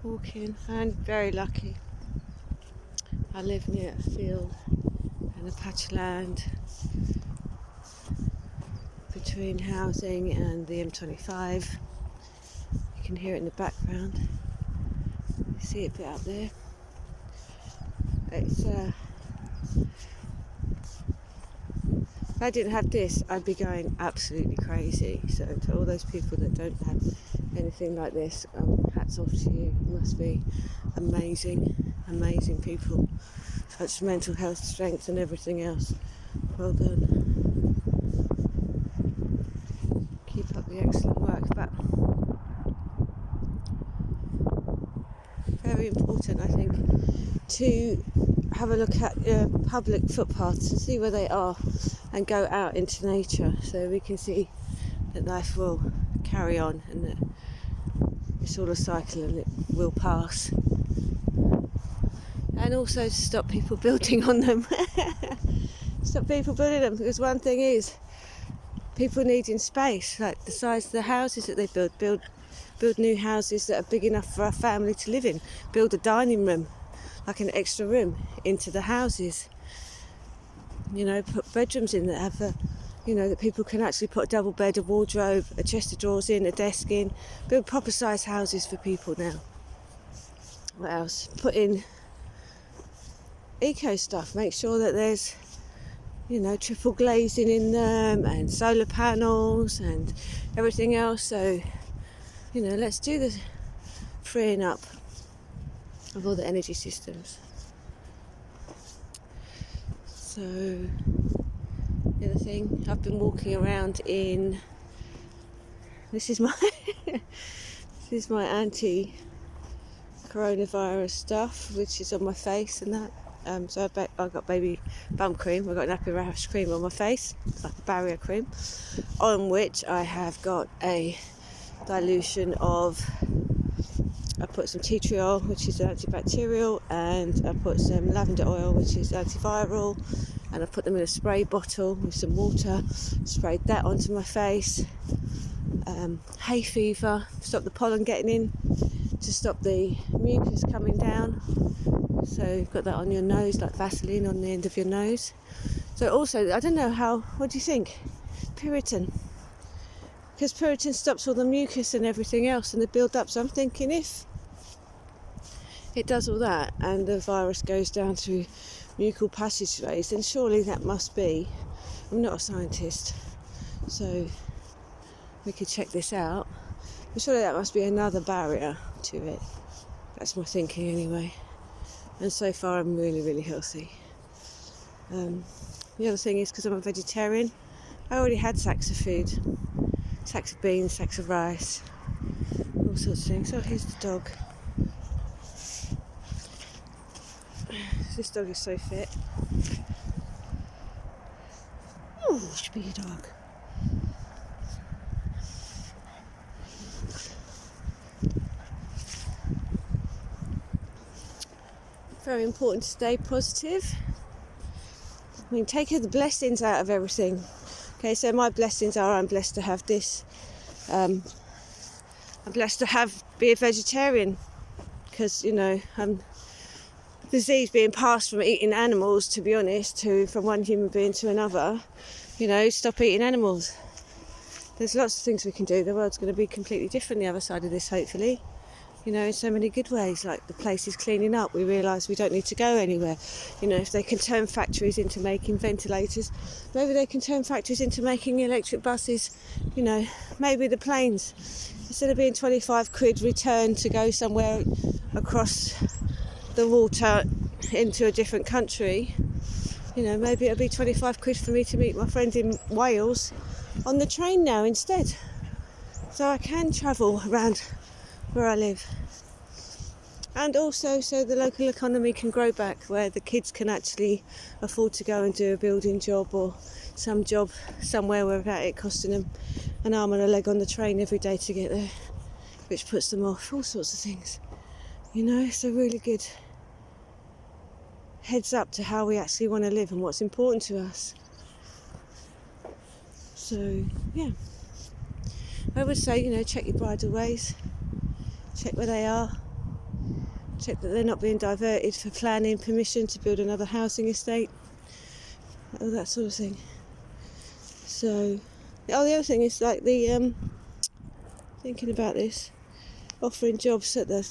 walking, and very lucky. I live near a field and a patch of land between housing and the M25. You can hear it in the background. You see it a bit up there. It's if I didn't have this, I'd be going absolutely crazy. So to all those people that don't have anything like this, hats off to you. You must be amazing people. Such mental health strength and everything else. Well done. Keep up the excellent work. But very important, I think, to have a look at public footpaths and see where they are and go out into nature so we can see that life will carry on and that it's all a cycle and it will pass. And also to stop people building on them. Stop people building them, because one thing is people needing space, like the size of the houses that they build new houses that are big enough for a family to live in, build a dining room, like an extra room into the houses, put bedrooms in that have that people can actually put a double bed, a wardrobe, a chest of drawers in, a desk in, build proper size houses for people now. What else? Put in eco stuff, make sure that there's triple glazing in them and solar panels and everything else. So let's do the freeing up of all the energy systems. So the other thing, I've been walking around in, this is my anti-coronavirus stuff, which is on my face and that. So I got baby bum cream. I've got nappy rash cream on my face, it's like a barrier cream, on which I have got a dilution of, I put some tea tree oil, which is antibacterial, and I put some lavender oil, which is antiviral, and I put them in a spray bottle with some water, sprayed that onto my face. Hay fever, stop the pollen getting in, to stop the mucus coming down. So you've got that on your nose, like Vaseline on the end of your nose. So also, I don't know what do you think? Piriton. Because Piriton stops all the mucus and everything else and the build up. So I'm thinking if it does all that and the virus goes down through mucal passageways, then surely that must be, I'm not a scientist, so we could check this out, but surely that must be another barrier to it. That's my thinking anyway. And so far I'm really healthy. The other thing is, because I'm a vegetarian, I already had sacks of food, sacks of beans, sacks of rice, all sorts of things. Oh, here's the dog. This dog is so fit. Oh, should be a dog. Very important to stay positive. I mean, take the blessings out of everything. Okay, so my blessings are, I'm blessed to have this. I'm blessed to be a vegetarian, because disease being passed from eating animals, to be honest, from one human being to another. Stop eating animals. There's lots of things we can do. The world's going to be completely different the other side of this, hopefully. In so many good ways, like the place is cleaning up. We realise we don't need to go anywhere. If they can turn factories into making ventilators, maybe they can turn factories into making electric buses. Maybe the planes, instead of being 25 quid return to go somewhere across the water into a different country, maybe it'll be 25 quid for me to meet my friend in Wales on the train now instead. So I can travel around where I live. And also so the local economy can grow back, where the kids can actually afford to go and do a building job or some job somewhere without it costing them an arm and a leg on the train every day to get there, which puts them off, all sorts of things. So really good heads up to how we actually want to live and what's important to us. So yeah, I would say check your bridle ways, check where they are, check that they're not being diverted for planning permission to build another housing estate, all that sort of thing. So, the other thing is like thinking about this, offering jobs at the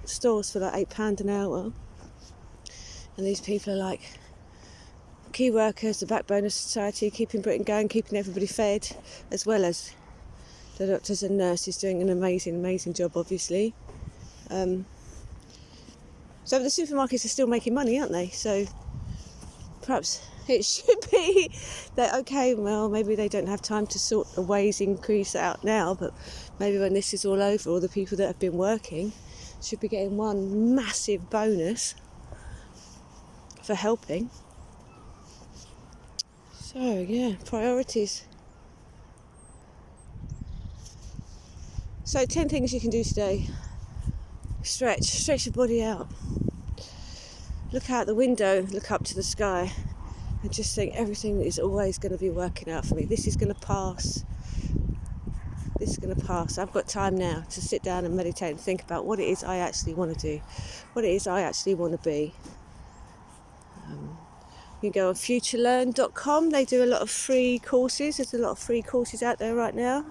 stores for like £8 an hour, and these people are like key workers, the backbone of society, keeping Britain going, keeping everybody fed, as well as the doctors and nurses doing an amazing job, obviously. So the supermarkets are still making money, aren't they? So perhaps it should be that, okay, well, maybe they don't have time to sort the wage increase out now, but maybe when this is all over, all the people that have been working should be getting one massive bonus for helping. So, yeah, priorities. So 10 things you can do today. Stretch your body out. Look out the window, look up to the sky, and just think everything is always going to be working out for me. This is going to pass. This is going to pass. I've got time now to sit down and meditate and think about what it is I actually want to do, what it is I actually want to be. You can go on futurelearn.com. They do a lot of free courses. There's a lot of free courses out there right now.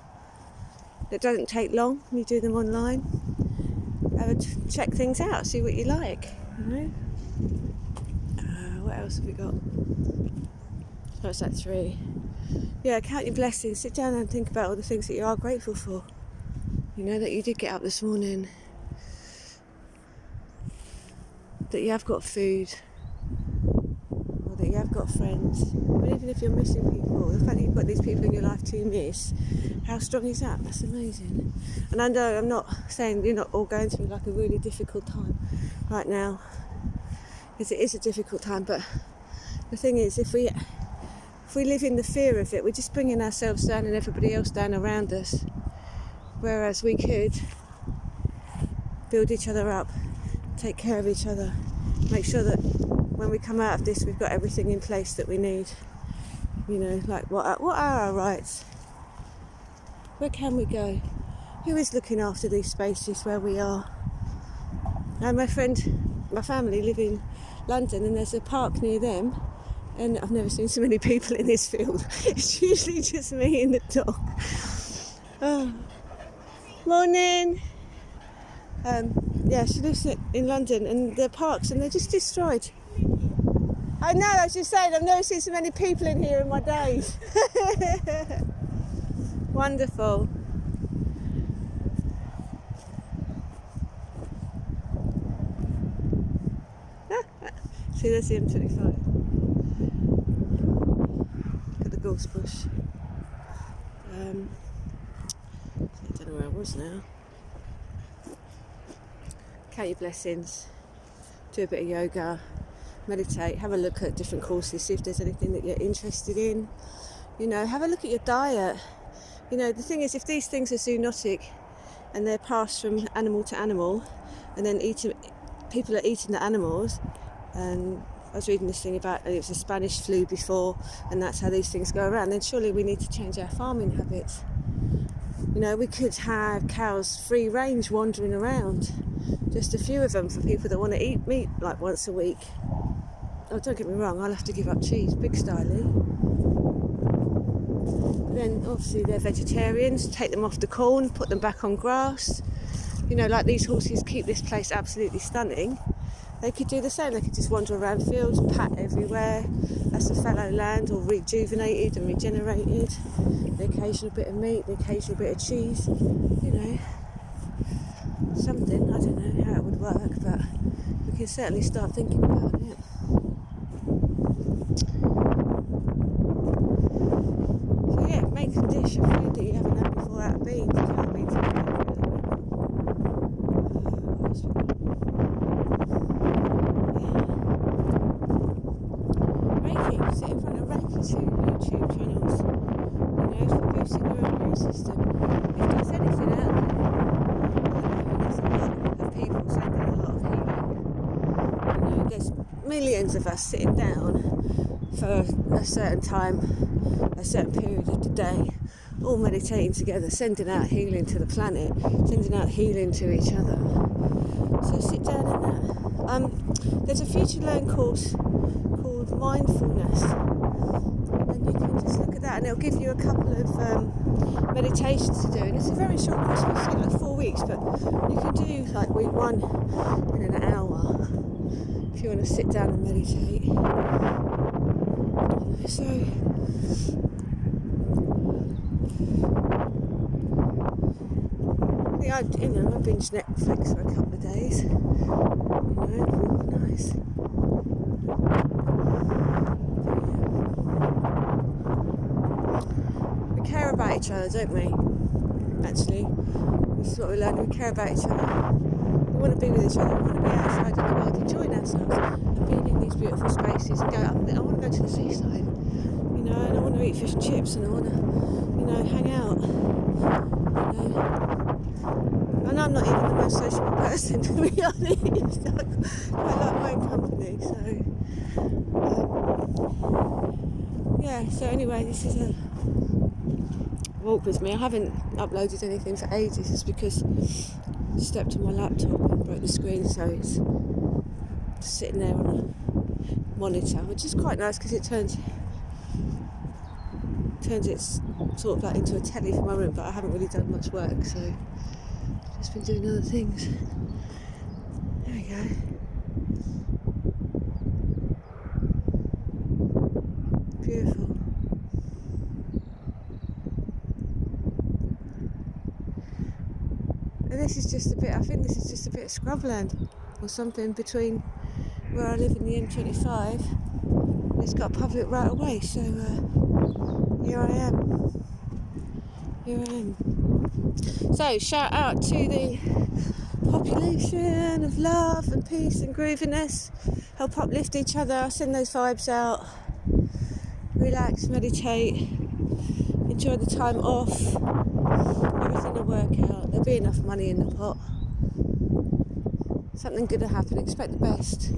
It doesn't take long when you do them online. Check things out, see what you like. You know? What else have we got? Oh, it's at 3. Yeah, count your blessings. Sit down and think about all the things that you are grateful for. You know, that you did get up this morning. That you have got food. Or that you have got friends. But even if you're missing people, the fact that you've got these people in your life to miss, how strong is that? That's amazing. And I know I'm not saying you're not all going through like a really difficult time right now. Because it is a difficult time, but the thing is, if we live in the fear of it, we're just bringing ourselves down and everybody else down around us. Whereas we could build each other up, take care of each other, make sure that when we come out of this, we've got everything in place that we need. You know, like what are our rights? Where can we go? Who is looking after these spaces where we are? Now, my family live in London, and there's a park near them, and I've never seen so many people in this field. It's usually just me and the dog. Oh. Morning. Yeah, she lives in London, and the parks, and they're just destroyed. I know, I was just saying, I've never seen so many people in here in my days. Wonderful. See, there's the M25. Look at the gorse bush. I don't know where I was now. Count your blessings. Do a bit of yoga. Meditate. Have a look at different courses. See if there's anything that you're interested in. You know, have a look at your diet. You know, the thing is, if these things are zoonotic and they're passed from animal to animal, and then people are eating the animals, and I was reading this thing about it was a Spanish flu before, and that's how these things go around, then surely we need to change our farming habits. You know, we could have cows free range wandering around, just a few of them for people that want to eat meat like once a week. Oh, don't get me wrong, I'll have to give up cheese, big styly. Then obviously they're vegetarians, take them off the corn, put them back on grass. You know, like these horses keep this place absolutely stunning. They could do the same, they could just wander around fields, pat everywhere. That's a fallow land, all rejuvenated and regenerated. The occasional bit of meat, the occasional bit of cheese, you know. Something, I don't know how it would work, but we can certainly start thinking about it. So yeah, make a dish of food that you haven't had before out of beans. If you have beans, what else we got? Reiki, sit in front of Reiki YouTube channels, you know, for boosting your immune system. If there's anything out there, there's a lot of people sending a lot of healing. You know, there's millions of us sitting down for a certain time, a certain period of the day, all meditating together, sending out healing to the planet, sending out healing to each other. So sit down in that. There's a future learn course called Mindfulness, and you can just look at that, and it'll give you a couple of meditations to do. And it's a very short course, it's like 4 weeks, but you can do like week 1 in an hour if you want to sit down and meditate. So I binged Netflix for a couple of days. Nice. We care about each other, don't we? Actually, this is what we learn. We care about each other. We want to be with each other. We want to be outside in the world, enjoying ourselves, and being in these beautiful spaces. And I want to go to the seaside, and I want to eat fish and chips, and I want to, hang out. And I'm not even the most sociable person, to be honest. I quite like my own company, so so anyway, this is a walk with me. I haven't uploaded anything for ages, it's because I stepped on my laptop and broke the screen, so it's just sitting there on a monitor, which is quite nice because it turns it sort of like into a telly for my room, but I haven't really done much work, so I've just been doing other things. There we go. Beautiful. And this is just a bit, I think this is just a bit of scrubland or something between where I live in the M25. It's got a public right of way, so here I am. So shout out to the population of love and peace and grooviness. Help uplift each other, send those vibes out. Relax, meditate, enjoy the time off. Everything will work out. There'll be enough money in the pot. Something good will happen. Expect the best.